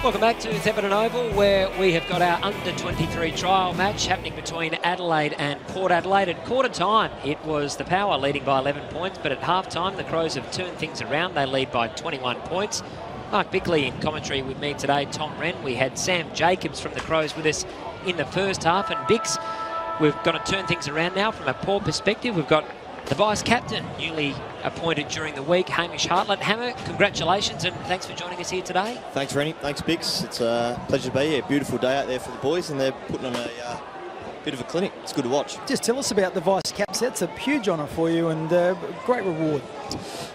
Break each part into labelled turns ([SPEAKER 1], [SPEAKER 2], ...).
[SPEAKER 1] Welcome back to Theberton Oval, where we have got our under-23 trial match happening between Adelaide and Port Adelaide. At quarter time, it was the Power leading by 11 points, but at half time, the Crows have turned things around. They lead by 21 points. Mark Bickley in commentary with me today, Tom Wren. We had Sam Jacobs from the Crows with us in the first half, and Bix, we've got to turn things around now from a Port perspective. We've got the vice-captain, newly appointed during the week, Hamish Hartlett. Hammer, congratulations and thanks for joining us here today.
[SPEAKER 2] Thanks, Rennie. Thanks, Bix. It's a pleasure to be here. Beautiful day out there for the boys, and they're putting on a bit of a clinic. It's good to watch.
[SPEAKER 3] Just tell us about the vice-caps. That's a huge honour for you and great reward.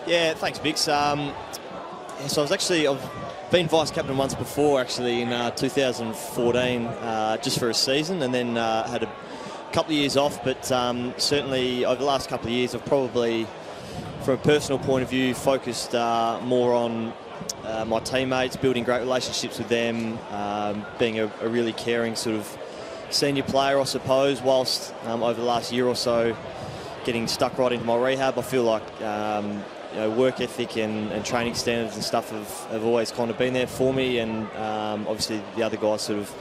[SPEAKER 2] Yeah, thanks, Bix. So I've been vice-captain once before, actually, in 2014, just for a season, and then had a couple of years off, but certainly over the last couple of years I've probably, from a personal point of view, focused more on my teammates, building great relationships with them, being a really caring sort of senior player, I suppose, whilst over the last year or so getting stuck right into my rehab. I feel like work ethic and training standards and stuff have always kind of been there for me, and obviously the other guys sort of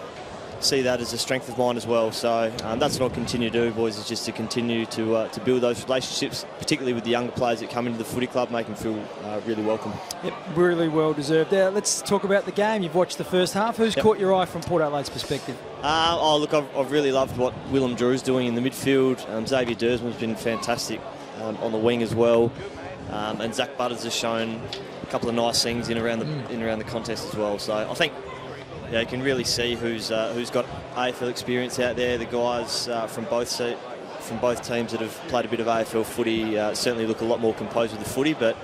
[SPEAKER 2] see that as a strength of mine as well. So that's what I'll continue to do, boys, is just to continue to build those relationships, particularly with the younger players that come into the footy club, make them feel really welcome.
[SPEAKER 3] Yep, really well deserved. Let's talk about the game. You've watched the first half. Who's caught your eye from Port Adelaide's perspective?
[SPEAKER 2] Look, I've really loved what Willem Drew's doing in the midfield. Xavier Dersman's been fantastic on the wing as well, and Zach Butters has shown a couple of nice things in around the contest as well. So I think, you can really see who's got AFL experience out there. The guys from both teams that have played a bit of AFL footy certainly look a lot more composed with the footy, but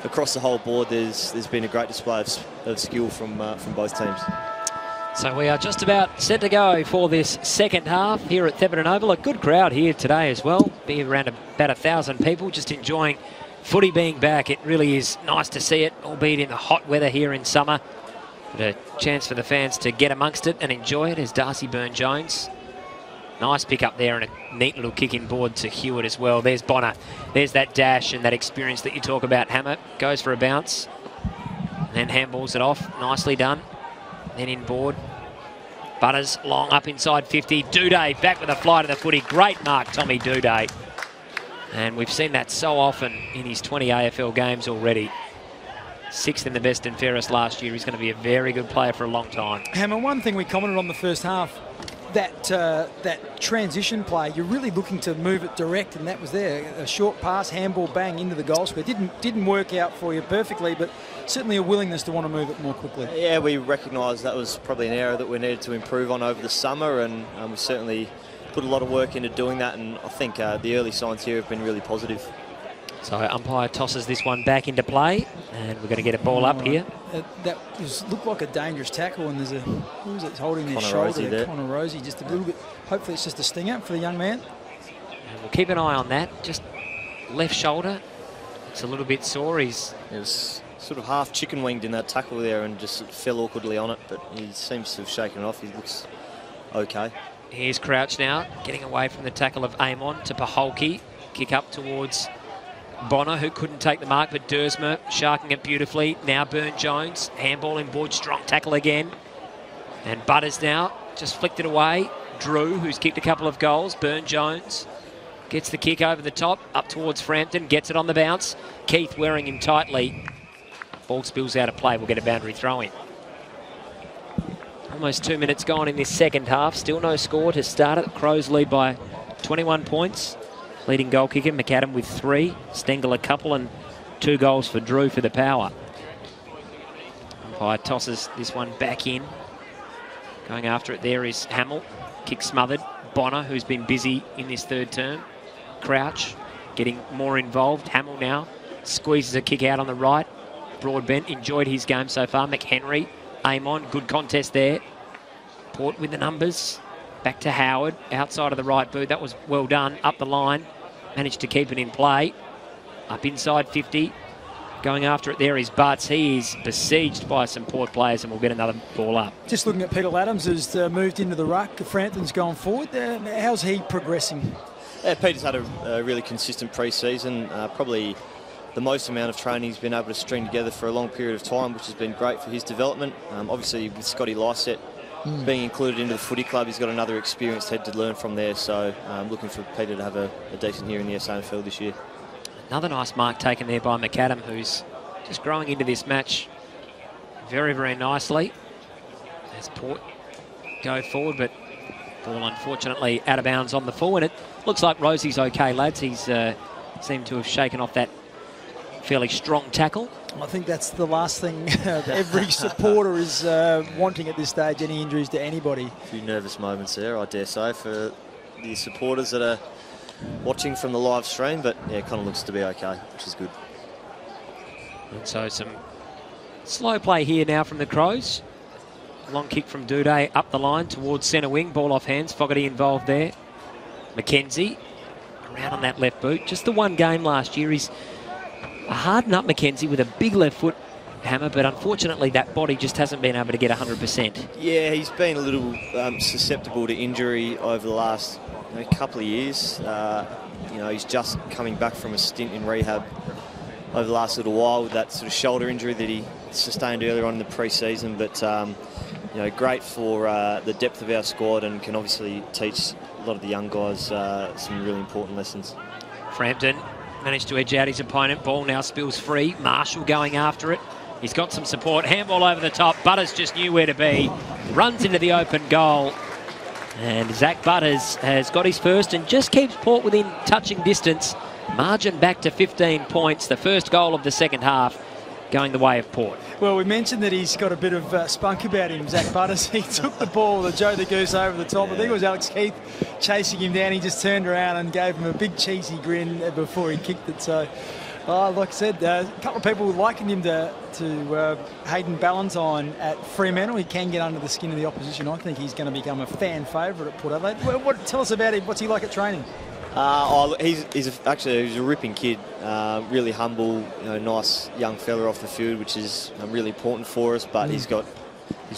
[SPEAKER 2] across the whole board there's been a great display of skill from both teams.
[SPEAKER 1] So we are just about set to go for this second half here at Theberton Oval. A good crowd here today as well. Be around about 1,000 people just enjoying footy being back. It really is nice to see it, albeit in the hot weather here in summer. But a chance for the fans to get amongst it and enjoy it as Darcy Byrne-Jones. Nice pick up there and a neat little kick in board to Hewitt as well. There's Bonner. There's that dash and that experience that you talk about. Hammer goes for a bounce and then handballs it off. Nicely done. Then in board. Butters long up inside 50. Duday back with a fly to the footy. Great mark, Tommy Duday. And we've seen that so often in his 20 AFL games already. 6th in the best and fairest last year. He's going to be a very good player for a long time.
[SPEAKER 3] Hammer, one thing we commented on the first half, that transition play, you're really looking to move it direct, and that was there. A short pass, handball, bang, into the goal square. Didn't work out for you perfectly, but certainly a willingness to want to move it more quickly.
[SPEAKER 2] Yeah, we recognised that was probably an area that we needed to improve on over the summer, and we certainly put a lot of work into doing that, and I think the early signs here have been really positive.
[SPEAKER 1] So umpire tosses this one back into play, and we're going to get a ball up here.
[SPEAKER 3] That looked like a dangerous tackle, and there's who was it holding his shoulder there? Connor Rosie, just a little bit. Hopefully it's just a stinger for the young man.
[SPEAKER 1] And we'll keep an eye on that. Just left shoulder. It's a little bit sore. He
[SPEAKER 2] was sort of half chicken winged in that tackle there and just fell awkwardly on it, but he seems to have shaken it off. He looks okay.
[SPEAKER 1] Here's Crouch now, getting away from the tackle of Amon to Paholke. Kick up towards Bonner, who couldn't take the mark, but Dersma sharking it beautifully. Now Byrne-Jones, handball in board, strong tackle again. And Butters now just flicked it away. Drew, who's kicked a couple of goals. Byrne-Jones gets the kick over the top, up towards Frampton, gets it on the bounce. Keith wearing him tightly. Ball spills out of play, we'll get a boundary throw in. Almost 2 minutes gone in this second half. Still no score to start it. The Crows lead by 21 points. Leading goal kicker, McAdam with 3. Stengel a couple, and 2 goals for Drew for the Power. Umpire tosses this one back in. Going after it there is Hamill. Kick smothered. Bonner, who's been busy in this third term. Crouch getting more involved. Hamill now squeezes a kick out on the right. Broadbent enjoyed his game so far. McHenry, Amon, good contest there. Port with the numbers. Back to Howard, outside of the right boot. That was well done. Up the line. Managed to keep it in play. Up inside 50. Going after it there is Butts. He is besieged by some Port players, and we'll get another ball up.
[SPEAKER 3] Just looking at Peter Adams, who's moved into the ruck. Frampton's gone forward. How's he progressing?
[SPEAKER 2] Yeah, Peter's had a really consistent pre-season. Probably the most amount of training he's been able to string together for a long period of time, which has been great for his development. Obviously, with Scotty Lysett being included into the footy club, he's got another experienced head to learn from there. So looking for Peter to have a decent year in the SANFL this year.
[SPEAKER 1] Another nice mark taken there by McAdam, who's just growing into this match very, very nicely. As Port go forward, but ball unfortunately out of bounds on the full, and it looks like Rosie's okay, lads. He's seemed to have shaken off that fairly strong tackle.
[SPEAKER 3] I think that's the last thing every supporter is wanting at this stage, any injuries to anybody.
[SPEAKER 2] A few nervous moments there, I dare say, for the supporters that are watching from the live stream, but yeah, it kind of looks to be okay, which is good.
[SPEAKER 1] And so some slow play here now from the Crows. Long kick from Duday up the line towards centre wing. Ball off hands. Fogarty involved there. McKenzie around on that left boot. Just the one game last year. He's a hard nut, McKenzie, with a big left foot hammer, but unfortunately that body just hasn't been able to get 100%.
[SPEAKER 2] Yeah, he's been a little susceptible to injury over the last couple of years. He's just coming back from a stint in rehab over the last little while with that sort of shoulder injury that he sustained earlier on in the pre-season. But great for the depth of our squad, and can obviously teach a lot of the young guys some really important lessons.
[SPEAKER 1] Frampton managed to edge out his opponent. Ball now spills free. Marshall going after it. He's got some support. Handball over the top. Butters just knew where to be. Runs into the open goal. And Zach Butters has got his first and just keeps Port within touching distance. Margin back to 15 points. The first goal of the second half going the way of Port.
[SPEAKER 3] Well, we mentioned that he's got a bit of spunk about him, Zach Butters. He took the ball, the Joe the Goose, over the top. I think it was Alex Keith chasing him down. He just turned around and gave him a big cheesy grin before he kicked it. So, like I said, a couple of people likened him to Hayden Ballantyne at Fremantle. He can get under the skin of the opposition. I think he's going to become a fan favourite at Port Adelaide. Tell us about him. What's he like at training?
[SPEAKER 2] He's a ripping kid, really humble, nice young fella off the field, which is really important for us. But he's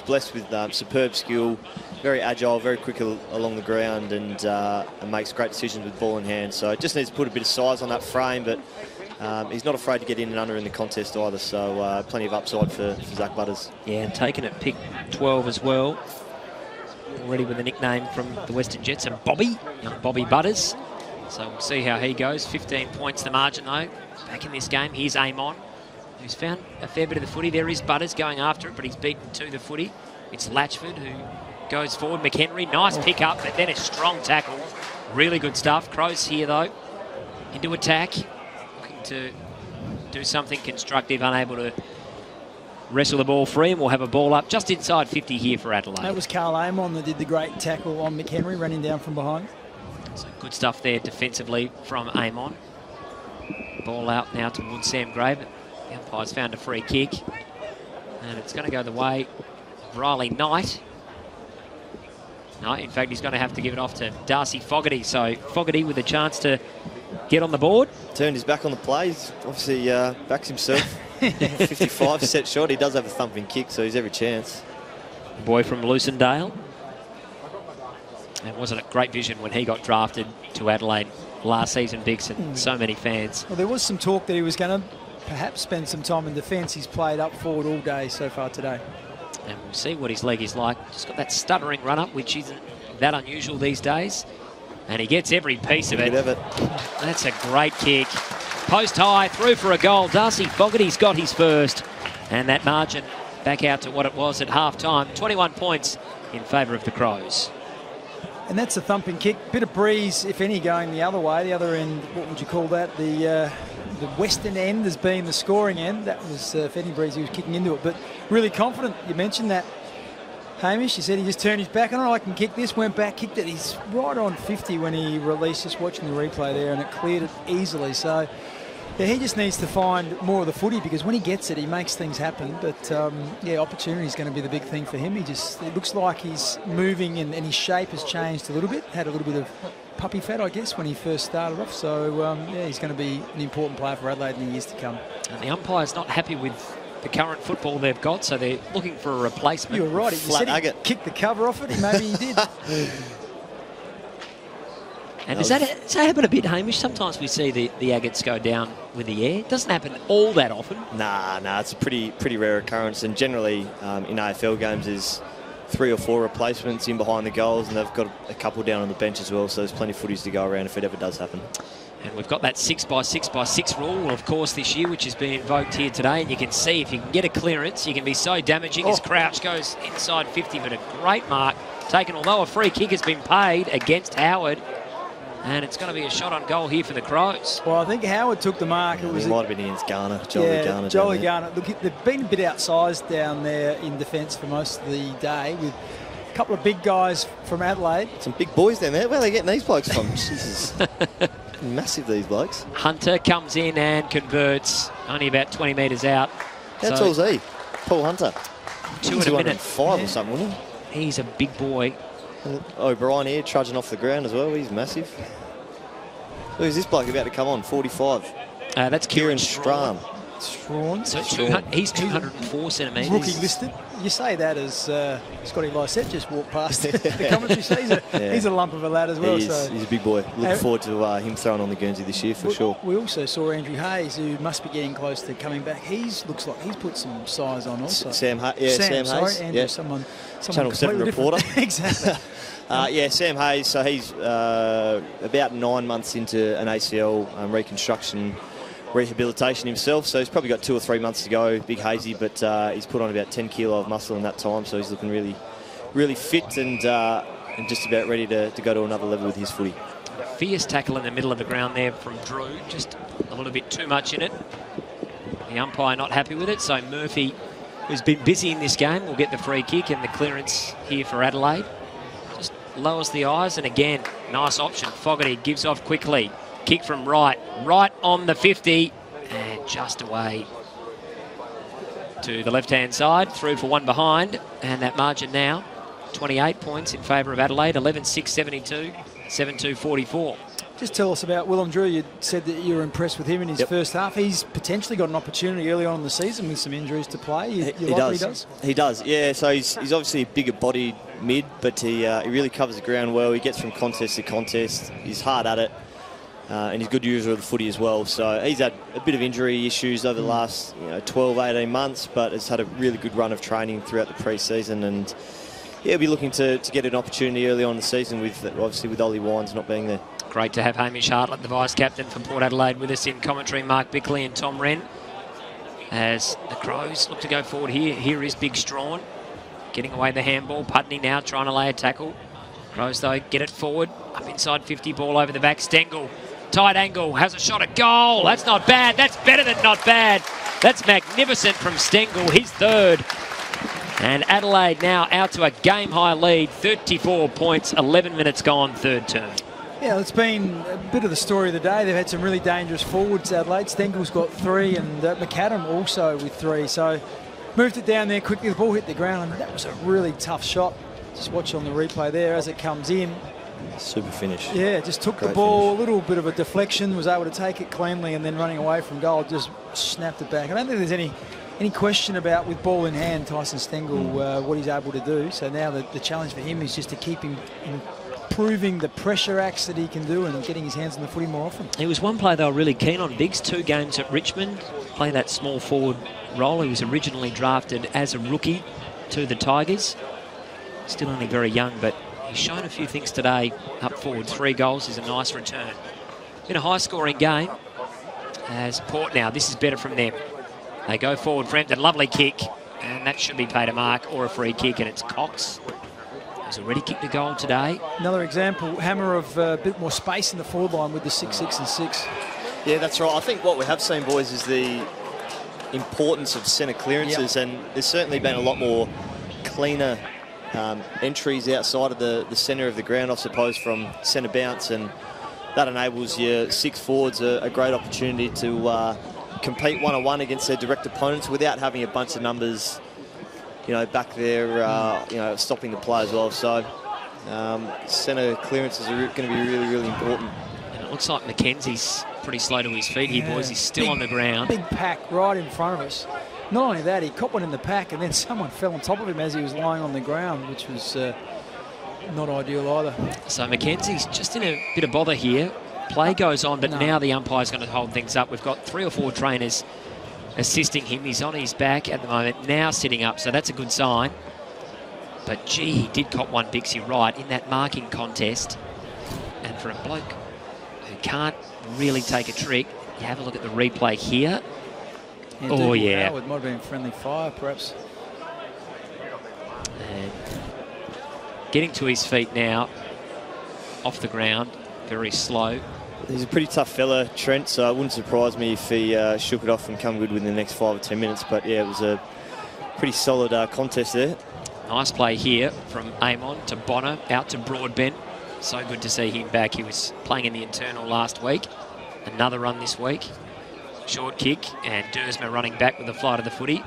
[SPEAKER 2] blessed with superb skill, very agile, very quick along the ground, and makes great decisions with ball in hand. So just needs to put a bit of size on that frame, but he's not afraid to get in and under in the contest either. So plenty of upside for Zach Butters.
[SPEAKER 1] Yeah, and taken at pick 12 as well. Already with a nickname from the Western Jets, and young Bobby Butters. So we'll see how he goes. 15 points the margin, though. Back in this game, here's Amon, who's found a fair bit of the footy. There is Butters going after it, but he's beaten to the footy. It's Latchford who goes forward. McHenry, nice pick up, but then a strong tackle. Really good stuff. Crows here, though, into attack. Looking to do something constructive, unable to wrestle the ball free, and we'll have a ball up just inside 50 here for Adelaide.
[SPEAKER 3] That was Carl Amon that did the great tackle on McHenry, running down from behind.
[SPEAKER 1] So good stuff there defensively from Amon. Ball out now towards Sam Gray, but the umpire's found a free kick. And it's going to go the way of Riley Knight. No, in fact, he's going to have to give it off to Darcy Fogarty. So Fogarty with a chance to get on the board.
[SPEAKER 2] Turned his back on the play. He's obviously backs himself. 55 set shot. He does have a thumping kick, so he's every chance.
[SPEAKER 1] Boy from Lucendale. It wasn't a great vision when he got drafted to Adelaide last season, Biggs, and so many fans.
[SPEAKER 3] Well, there was some talk that he was going to perhaps spend some time in defence. He's played up forward all day so far today.
[SPEAKER 1] And we'll see what his leg is like. Just got that stuttering run-up, which isn't that unusual these days. And he gets every piece of it. That's a great kick. Post high, through for a goal. Darcy Fogarty's got his first. And that margin back out to what it was at half-time. 21 points in favour of the Crows.
[SPEAKER 3] And that's a thumping kick. Bit of breeze, if any, going the other way. The other end, what would you call that? The western end has been the scoring end. That was, if any breeze, he was kicking into it. But really confident. You mentioned that, Hamish. He said he just turned his back on it. I can kick this, went back, kicked it. He's right on 50 when he released, just watching the replay there, and it cleared it easily. So, yeah, he just needs to find more of the footy, because when he gets it, he makes things happen. But, yeah, opportunity is going to be the big thing for him. It looks like he's moving, and his shape has changed a little bit. Had a little bit of puppy fat, I guess, when he first started off. So, yeah, he's going to be an important player for Adelaide in the years to come. And
[SPEAKER 1] the umpire's not happy with the current football they've got, so they're looking for a replacement.
[SPEAKER 3] You were right. You said he kicked the cover off it. Maybe he did.
[SPEAKER 1] And does that happen a bit, Hamish? Sometimes we see the agates go down with the air. It doesn't happen all that often.
[SPEAKER 2] Nah, it's a pretty rare occurrence. And generally in AFL games there's 3 or 4 replacements in behind the goals, and they've got a couple down on the bench as well, so there's plenty of footies to go around if it ever does happen.
[SPEAKER 1] And we've got that 6x6x6 rule, of course, this year, which has been invoked here today. And you can see if you can get a clearance, you can be so damaging as Crouch goes inside 50, but a great mark taken, although a free kick has been paid against Howard. And it's going to be a shot on goal here for the Crows.
[SPEAKER 3] Well, I think Howard took the mark.
[SPEAKER 2] Yeah,
[SPEAKER 3] it
[SPEAKER 2] might have been against Garner, Garner.
[SPEAKER 3] Jolly Garner. Look, they've been a bit outsized down there in defence for most of the day, with a couple of big guys from Adelaide.
[SPEAKER 2] Some big boys down there. Where are they getting these blokes from? Jesus. Massive, these blokes.
[SPEAKER 1] Hunter comes in and converts, only about 20 metres out.
[SPEAKER 2] How tall's he? Paul Hunter.
[SPEAKER 1] 2 in a minute.
[SPEAKER 2] 5 or something, wasn't he?
[SPEAKER 1] He's a big boy.
[SPEAKER 2] O'Brien here, trudging off the ground as well. He's massive. Who's this bloke about to come on? 45.
[SPEAKER 1] That's Kieran Strawn.
[SPEAKER 3] Strawn.
[SPEAKER 1] So he's 204 centimetres.
[SPEAKER 3] Rookie listed. You say that as Scotty Lysette just walked past the commentary. So he's a lump of a lad as well.
[SPEAKER 2] He's a big boy. Looking forward to him throwing on the Guernsey this year for sure.
[SPEAKER 3] We also saw Andrew Hayes, who must be getting close to coming back. Looks like he's put some size on also.
[SPEAKER 2] Sam Hayes.
[SPEAKER 3] Andrew, someone
[SPEAKER 2] Channel 7 reporter.
[SPEAKER 3] Exactly.
[SPEAKER 2] Sam Hayes. So he's about 9 months into an ACL reconstruction rehabilitation himself, so he's probably got 2 or 3 months to go. Big hazy, but he's put on about 10 kilo of muscle in that time, so he's looking really fit and just about ready to go to another level with his footy.
[SPEAKER 1] Fierce tackle in the middle of the ground there from Drew, just a little bit too much in it. The umpire not happy with it, so Murphy, who's been busy in this game, will get the free kick, and the clearance here for Adelaide just lowers the eyes. And again, nice option. Fogarty gives off quickly. Kick from right on the 50, and just away to the left-hand side, through for one behind, and that margin now 28 points in favour of Adelaide, 11-6-72, 7-2-44.
[SPEAKER 3] Just tell us about Willem Drew. You said that you were impressed with him in his first half. He's potentially got an opportunity early on in the season with some injuries to play. He does. He does,
[SPEAKER 2] yeah. So he's obviously a bigger bodied mid, but he really covers the ground well. He gets from contest to contest. He's hard at it. And he's a good user of the footy as well. So he's had a bit of injury issues over the last 12, 18 months, but has had a really good run of training throughout the pre-season. And he'll be looking to get an opportunity early on in the season, with Ollie Wines not being there.
[SPEAKER 1] Great to have Hamish Hartlett, the vice-captain for Port Adelaide, with us in commentary. Mark Bickley and Tom Wren. As the Crows look to go forward here. Here is Big Strawn getting away the handball. Putney now trying to lay a tackle. Crows, though, get it forward. Up inside 50, ball over the back. Stengel. Tight angle, has a shot at goal. That's not bad. That's better than not bad. That's magnificent from Stengel, his third. And Adelaide now out to a game-high lead, 34 points, 11 minutes gone, third term.
[SPEAKER 3] Yeah, it's been a bit of the story of the day. They've had some really dangerous forwards, Adelaide. Stengel's got 3 and McAdam also with 3. So moved it down there quickly. The ball hit the ground, and that was a really tough shot. Just watch on the replay there as it comes in.
[SPEAKER 2] Super finish.
[SPEAKER 3] Yeah, just took the ball, a little bit of a deflection, was able to take it cleanly, and then running away from goal, just snapped it back. I don't think there's any question about, with ball in hand, Tyson Stengel, what he's able to do. So now the challenge for him is just to keep him improving the pressure acts that he can do and getting his hands on the footy more often.
[SPEAKER 1] He was one player they were really keen on, Biggs, 2 games at Richmond, play that small forward role. He was originally drafted as a rookie to the Tigers. Still only very young, but he's shown a few things today up forward. 3 goals is a nice return. In a high-scoring game, as Port now, this is better from them. They go forward, Frampton, lovely kick, and that should be paid a mark or a free kick, and it's Cox, who's already kicked a goal today.
[SPEAKER 3] Another example, Hammer, of a bit more space in the forward line with the 6-6 and 6.
[SPEAKER 2] Yeah, that's right. I think what we have seen, boys, is the importance of centre clearances, and there's certainly been a lot more cleaner entries outside of the centre of the ground, I suppose, from centre bounce, and that enables your 6 forwards a great opportunity to compete one-on-one against their direct opponents without having a bunch of numbers, back there, stopping the play as well. So centre clearances are going to be really, really important.
[SPEAKER 1] And it looks like Mackenzie's pretty slow to his feet here, boys. He's still on the ground.
[SPEAKER 3] Big pack right in front of us. Not only that, he caught one in the pack, and then someone fell on top of him as he was lying on the ground, which was not ideal either.
[SPEAKER 1] So Mackenzie's just in a bit of bother here. Play goes on, but now the umpire's going to hold things up. We've got 3 or 4 trainers assisting him. He's on his back at the moment, now sitting up, so that's a good sign. But, gee, he did cop one Bixie right in that marking contest. And for a bloke who can't really take a trick, you have a look at the replay here.
[SPEAKER 3] Yeah, it might have been friendly fire, perhaps.
[SPEAKER 1] And getting to his feet now, off the ground, very slow.
[SPEAKER 2] He's a pretty tough fella, Trent, so it wouldn't surprise me if he shook it off and come good within the next 5 or 10 minutes. But, yeah, it was a pretty solid contest there.
[SPEAKER 1] Nice play here from Amon to Bonner, out to Broadbent. So good to see him back. He was playing in the internal last week. Another run this week. Short kick, and Dersma running back with the flight of the footy.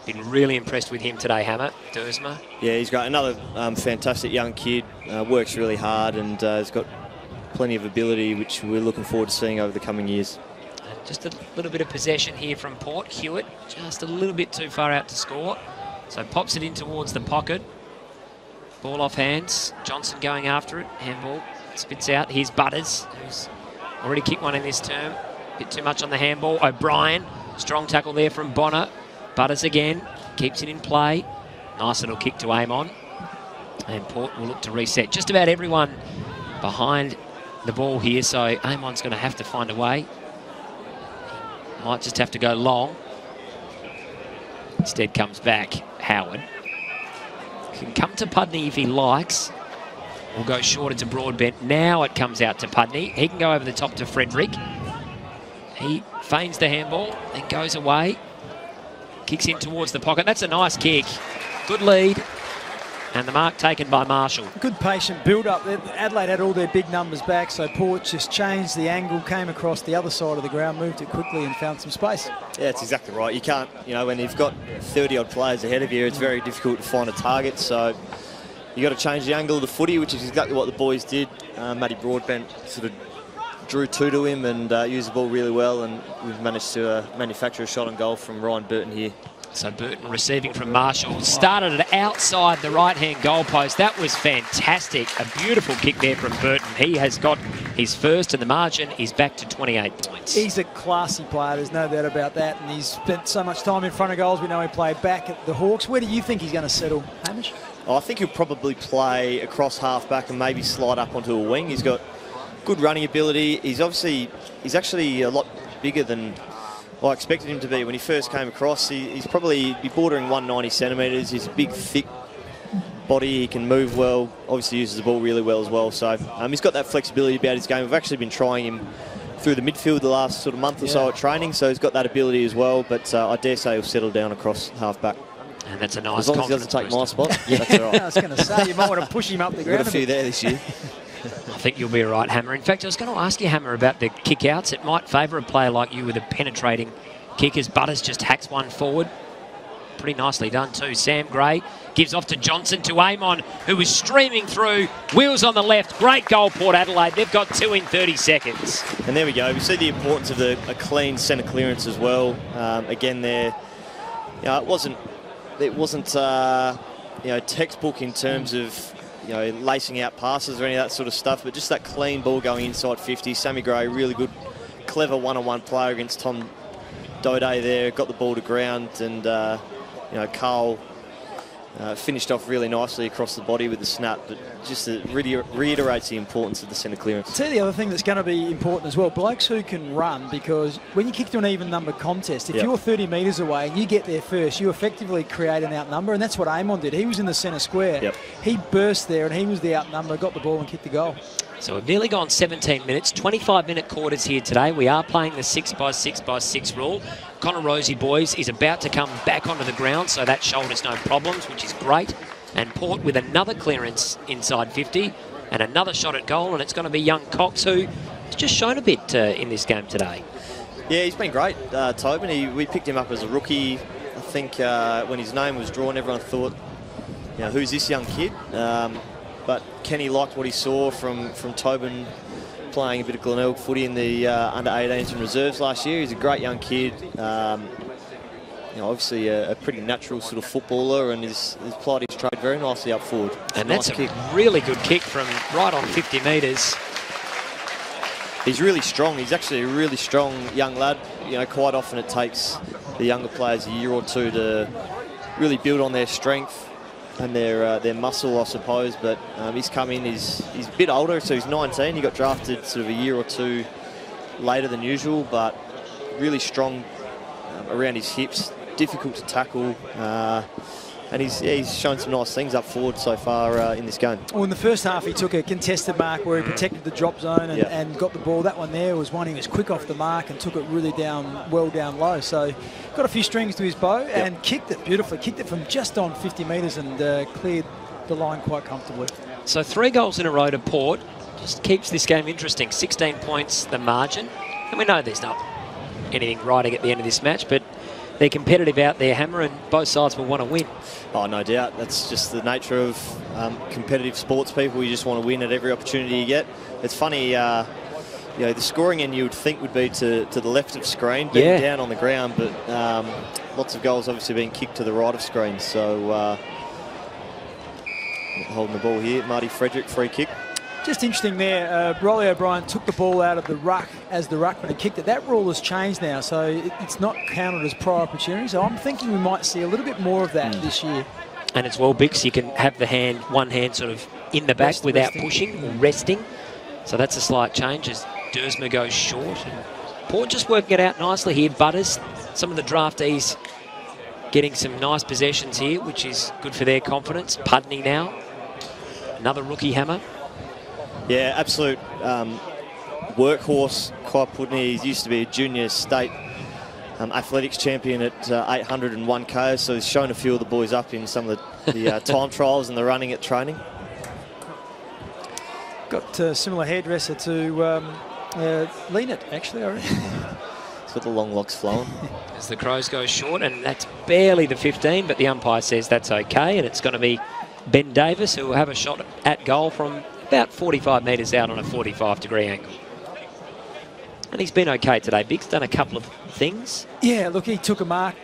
[SPEAKER 1] Been really impressed with him today, Hammer, Dersma.
[SPEAKER 2] Yeah, he's great. Another fantastic young kid. Works really hard and has got plenty of ability, which we're looking forward to seeing over the coming years.
[SPEAKER 1] And just a little bit of possession here from Port. Hewitt just a little bit too far out to score. So pops it in towards the pocket. Ball off hands. Johnson going after it. Handball spits out. Here's Butters, who's already kicked one in this term. Bit too much on the handball. O'Brien, strong tackle there from Bonner. Butters again, keeps it in play. Nice little kick to Amon. And Port will look to reset. Just about everyone behind the ball here, so Amon's going to have to find a way. He might just have to go long. Instead comes back Howard. Can come to Pudney if he likes. We'll go shorter to Broadbent. Now it comes out to Pudney. He can go over the top to Frederick. He feigns the handball and goes away. Kicks in towards the pocket. That's a nice kick. Good lead. And the mark taken by Marshall.
[SPEAKER 3] Good patient build-up. Adelaide had all their big numbers back, so Port just changed the angle, came across the other side of the ground, moved it quickly and found some space.
[SPEAKER 2] Yeah, that's exactly right. You can't, when you've got 30-odd players ahead of you, it's very difficult to find a target. So you got to change the angle of the footy, which is exactly what the boys did. Matty Broadbent sort of drew 2 to him and used the ball really well, and we've managed to manufacture a shot on goal from Ryan Burton here.
[SPEAKER 1] So Burton receiving from Marshall. Started it outside the right-hand goalpost. That was fantastic. A beautiful kick there from Burton. He has got his first, and the margin is back to 28 points.
[SPEAKER 3] He's a classy player, there's no doubt about that, and he's spent so much time in front of goals. We know he played back at the Hawks. Where do you think he's going to settle, Hamish?
[SPEAKER 2] I think he'll probably play across half-back and maybe slide up onto a wing. He's got good running ability. He's actually a lot bigger than I expected him to be when he first came across. He's probably bordering 190 centimetres. He's a big, thick body. He can move well. Obviously uses the ball really well as well. So he's got that flexibility about his game. We've actually been trying him through the midfield the last sort of month or so at training. So he's got that ability as well. But I dare say he'll settle down across half-back.
[SPEAKER 1] And that's a nice
[SPEAKER 2] as long as he doesn't take my spot. Yeah, that's all right.
[SPEAKER 3] I was going to say, you might want to push him up the ground.
[SPEAKER 2] Got a few there this year.
[SPEAKER 1] I think you'll be all right, Hammer. In fact, I was going to ask you, Hammer, about the kick-outs. It might favour a player like you with a penetrating kick, as Butters just hacks one forward. Pretty nicely done too. Sam Gray gives off to Johnson, to Amon, who is streaming through. Wheels on the left. Great goal, Port Adelaide. They've got 2 in 30 seconds.
[SPEAKER 2] And there we go. We see the importance of a clean centre clearance as well. Again, there, it wasn't textbook in terms of lacing out passes or any of that sort of stuff, but just that clean ball going inside 50. Sammy Gray, really good, clever one-on-one player against Tom Dode there, got the ball to ground, and Carl finished off really nicely across the body with the snap, but just reiterates the importance of the centre clearance.
[SPEAKER 3] Tell you the other thing that's going to be important as well, blokes who can run, because when you kick to an even number contest, if you're 30 metres away and you get there first, you effectively create an outnumber, and that's what Amon did. He was in the centre square. He burst there and he was the outnumber, got the ball and kicked the goal.
[SPEAKER 1] So we've nearly gone 17 minutes, 25-minute quarters here today. We are playing the 6x6x6 rule. Connor Rosie, boys, is about to come back onto the ground, so that shoulder's no problems, which is great. And Port with another clearance inside 50 and another shot at goal, and it's going to be young Cox, who has just shown a bit in this game today.
[SPEAKER 2] Yeah, he's been great, Tobin. We picked him up as a rookie. I think when his name was drawn, everyone thought, who's this young kid? But Kenny liked what he saw from Tobin playing a bit of Glenelg footy in the under-18s and reserves last year. He's a great young kid. obviously a pretty natural sort of footballer, and he's plied his trade very nicely up forward.
[SPEAKER 1] And that's a really good kick from right on 50 metres.
[SPEAKER 2] He's really strong. He's actually a really strong young lad. Quite often it takes the younger players a year or two to really build on their strength and their muscle, I suppose. But he's come in. He's a bit older, so he's 19. He got drafted sort of a year or two later than usual, but really strong around his hips. Difficult to tackle. And he's shown some nice things up forward so far in this game.
[SPEAKER 3] Well, in the first half, he took a contested mark where he protected the drop zone and got the ball. That one there was one he was quick off the mark and took it really well down low. So got a few strings to his bow and kicked it beautifully. Kicked it from just on 50 metres and cleared the line quite comfortably.
[SPEAKER 1] So 3 goals in a row to Port. Just keeps this game interesting. 16 points the margin. And we know there's not anything riding at the end of this match, but they're competitive out there, Hammer, and both sides will want to win.
[SPEAKER 2] Oh, no doubt. That's just the nature of competitive sports people. You just want to win at every opportunity you get. It's funny, the scoring end you would think would be to the left of screen, being down on the ground, but lots of goals obviously being kicked to the right of screen. So holding the ball here, Marty Frederick, free kick.
[SPEAKER 3] Just interesting there, Rolly O'Brien took the ball out of the ruck as the ruckman and kicked it. That rule has changed now, so it's not counted as prior opportunity. So I'm thinking we might see a little bit more of that this year.
[SPEAKER 1] And as well, Bix, you can have the one hand sort of in the back without pushing or resting. So that's a slight change as Dersma goes short. And Port just working it out nicely here. Butters, some of the draftees getting some nice possessions here, which is good for their confidence. Pudney now, another rookie, Hammer.
[SPEAKER 2] Yeah, absolute workhorse, Kai Pudney. He used to be a junior state athletics champion at 801k, so he's shown a few of the boys up in some of the time trials and the running at training.
[SPEAKER 3] Got a similar hairdresser to Leonard, actually, I reckon.
[SPEAKER 2] He's got the long locks flowing.
[SPEAKER 1] As the Crows go short, and that's barely the 15, but the umpire says that's okay, and it's going to be Ben Davis who will have a shot at goal from about 45 metres out on a 45-degree angle. And he's been okay today. Big's done a couple of things. Yeah,
[SPEAKER 3] look, he took a mark,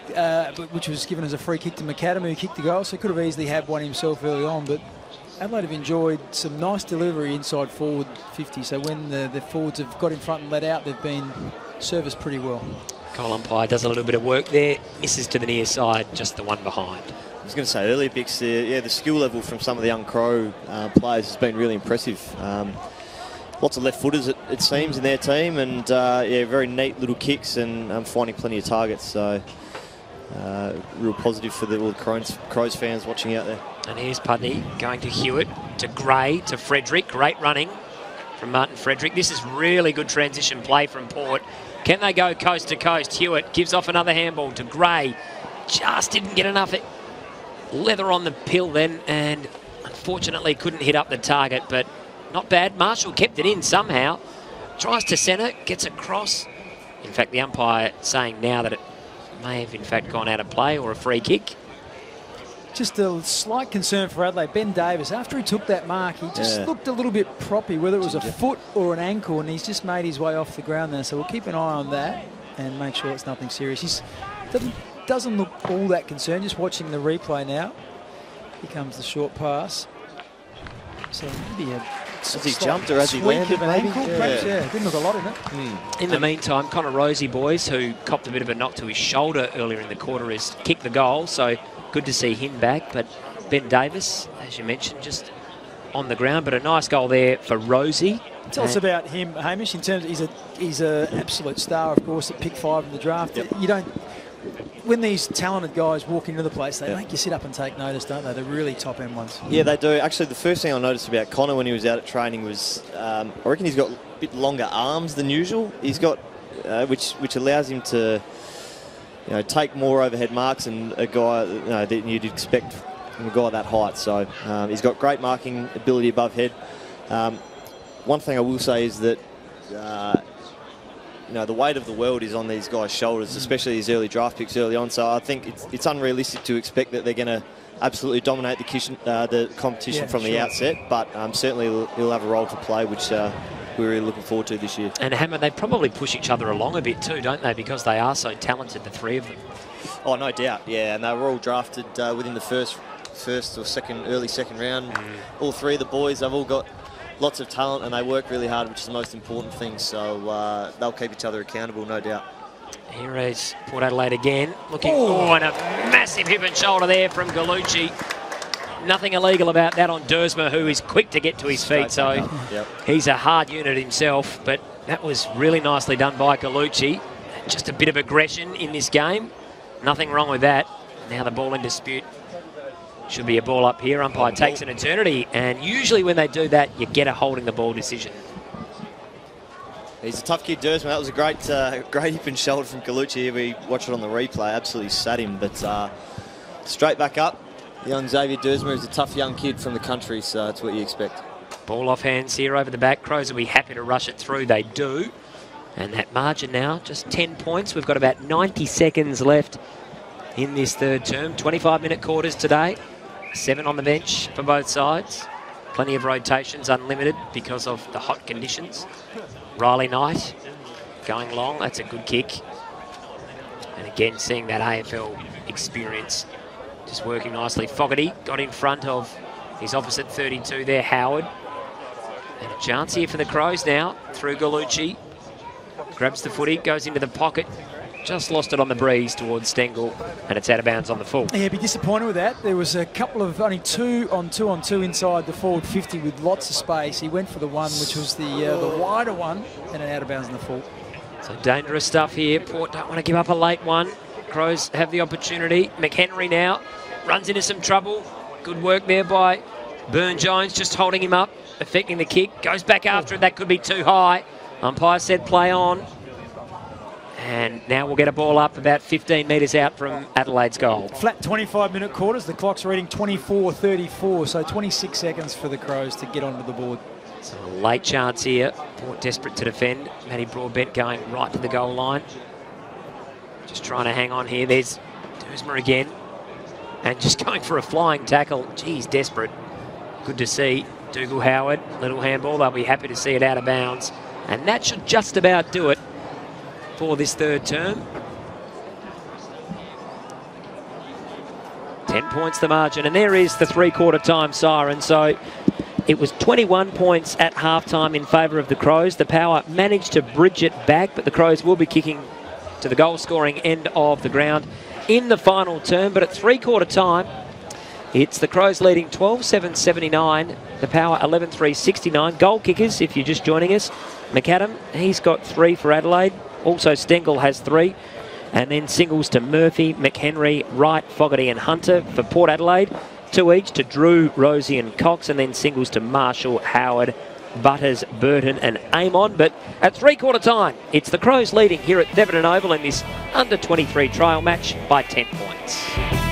[SPEAKER 3] which was given as a free kick to McAdam, who kicked the goal, so he could have easily had one himself early on, but Adelaide have enjoyed some nice delivery inside forward 50, so when the forwards have got in front and let out, they've been serviced pretty well.
[SPEAKER 1] Goal umpire does a little bit of work there, misses to the near side, just the one behind.
[SPEAKER 2] I was going to say earlier, Bix, the skill level from some of the young Crow players has been really impressive. Lots of left footers, it seems, in their team, and very neat little kicks and finding plenty of targets. So real positive for all the Crows fans watching out there.
[SPEAKER 1] And here's Pudney going to Hewitt, to Gray, to Frederick. Great running from Martin Frederick. This is really good transition play from Port. Can they go coast to coast? Hewitt gives off another handball to Gray. Just didn't get enough leather on the pill then, and unfortunately couldn't hit up the target, but not bad. Marshall kept it in somehow. Tries to centre, gets across. In fact, the umpire saying now that it may have in fact gone out of play or a free kick.
[SPEAKER 3] Just a slight concern for Adelaide. Ben Davis, after he took that mark, he just looked a little bit proppy, whether it was a foot or an ankle, and he's just made his way off the ground there. So we'll keep an eye on that and make sure it's nothing serious. He doesn't look all that concerned, just watching the replay now. Here comes the short pass. So maybe
[SPEAKER 2] has he jumped or has he landed?
[SPEAKER 3] Maybe? Didn't look a lot in it.
[SPEAKER 1] In the meantime, Connor Rosie, boys, who copped a bit of a knock to his shoulder earlier in the quarter, has kicked the goal, so good to see him back. But Ben Davis, as you mentioned, just on the ground, but a nice goal there for Rosie.
[SPEAKER 3] Tell us about him, Hamish, in terms of he's an absolute star, of course, at pick 5 in the draft. You don't... When these talented guys walk into the place, they make you sit up and take notice, don't they? They're really top-end ones.
[SPEAKER 2] Yeah, they do. Actually, the first thing I noticed about Connor when he was out at training was, I reckon he's got a bit longer arms than usual. He's got, which allows him to, take more overhead marks than a guy that you'd expect from a guy that height. So he's got great marking ability above head. One thing I will say is that. The weight of the world is on these guys' shoulders, especially these early draft picks early on. So I think it's unrealistic to expect that they're going to absolutely dominate the competition from the outset. But certainly he'll have a role to play, which we're really looking forward to this year.
[SPEAKER 1] And Hammer, they probably push each other along a bit too, don't they? Because they are so talented, the three of them.
[SPEAKER 2] Oh, no doubt, yeah. And they were all drafted within the first or early second round. All three of the boys, they've all got lots of talent and they work really hard, which is the most important thing. So they'll keep each other accountable, no doubt.
[SPEAKER 1] Here is Port Adelaide again. Looking, and a massive hip and shoulder there from Gallucci. Nothing illegal about that on Dersma, who is quick to get to his feet. So he's a hard unit himself, but that was really nicely done by Gallucci. Just a bit of aggression in this game. Nothing wrong with that. Now the ball in dispute. Should be a ball up here. Umpire takes an eternity, and usually when they do that, you get a holding the ball decision.
[SPEAKER 2] He's a tough kid, Dersma. That was a great hip and shoulder from Gallucci. We watched it on the replay. Absolutely sat him, but straight back up. Young Xavier Dersma is a tough young kid from the country, so that's what you expect.
[SPEAKER 1] Ball off hands here over the back. Crows will be happy to rush it through. They do. And that margin now, just 10 points. We've got about 90 seconds left in this third term. 25-minute quarters today. 7 on the bench for both sides. Plenty of rotations, unlimited because of the hot conditions. Riley Knight going long. That's a good kick. And again, seeing that AFL experience just working nicely. Fogarty got in front of his opposite 32 there, Howard. And a chance here for the Crows now through Gallucci. Grabs the footy, goes into the pocket. Just lost it on the breeze towards Stengel, and it's out of bounds on the full.
[SPEAKER 3] Yeah, be disappointed with that. There was a couple of only 2 on 2 on 2 inside the forward 50 with lots of space. He went for the one, which was the wider one, and an out of bounds on the full.
[SPEAKER 1] So dangerous stuff here. Port don't want to give up a late one. Crows have the opportunity. McHenry now runs into some trouble. Good work there by Burne-Jones, just holding him up, affecting the kick. Goes back after it. That could be too high. Umpire said play on. And now we'll get a ball up about 15 metres out from Adelaide's goal.
[SPEAKER 3] Flat 25-minute quarters. The clock's reading 24:34, so 26 seconds for the Crows to get onto the board.
[SPEAKER 1] So a late chance here. Port desperate to defend. Matty Broadbent going right to the goal line. Just trying to hang on here. There's Dersma again. And just going for a flying tackle. Geez, desperate. Good to see. Dougal Howard, little handball. They'll be happy to see it out of bounds. And that should just about do it for this third term. 10 points the margin, and there is the three-quarter time siren. So it was 21 points at halftime in favour of the Crows. The Power managed to bridge it back, but the Crows will be kicking to the goal-scoring end of the ground in the final term. But at three-quarter time, it's the Crows leading 12-7-79, the Power 11-3-69. Goal kickers, if you're just joining us, McAdam, he's got 3 for Adelaide. Also, Stengel has 3. And then singles to Murphy, McHenry, Wright, Fogarty and Hunter for Port Adelaide. 2 each to Drew, Rosie and Cox. And then singles to Marshall, Howard, Butters, Burton and Amon. But at three-quarter time, it's the Crows leading here at Thebarton Oval in this under-23 trial match by 10 points.